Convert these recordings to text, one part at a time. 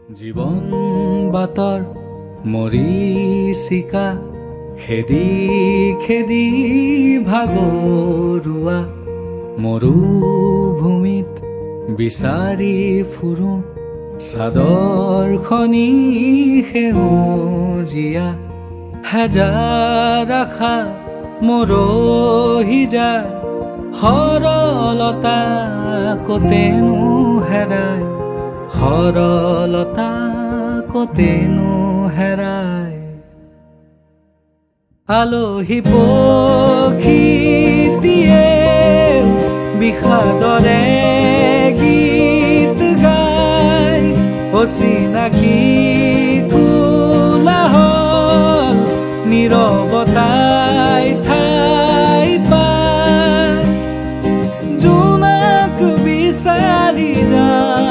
জীৱন বাটৰ মৰীচিকা খেদি খেদি ভাগৰুৱা মৰুভূমিত বিচাৰি ফুৰো চাদৰখনি সেউজীয়া হাজাৰ আশা মৰহি যায় সৰলতা কতেনো হেৰায় সৰলতা কতেনো হেৰায় আলহী পখিতিয়ে বিষাদৰে গীত গায় অচিনাকি কোলাহল নীৰৱতাই ঠাই পায় জোনাক বিচাৰি যাওঁ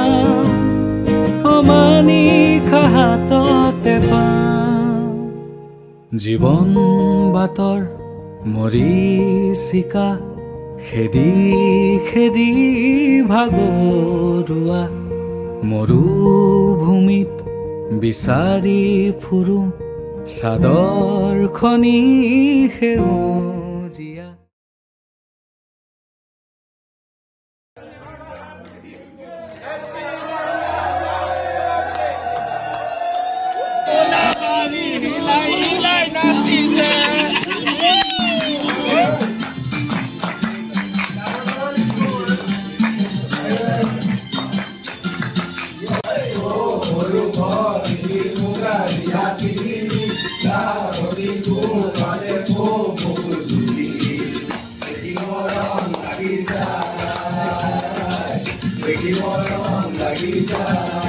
অমানিশা হাততে পাওঁ জীৱন বাটৰ মৰীচিকা খেদি খেদি ভাগৰুৱা মৰুভূমিত বিচাৰি ফুৰো চাদৰখনি সেউজীয়া লাগি যায়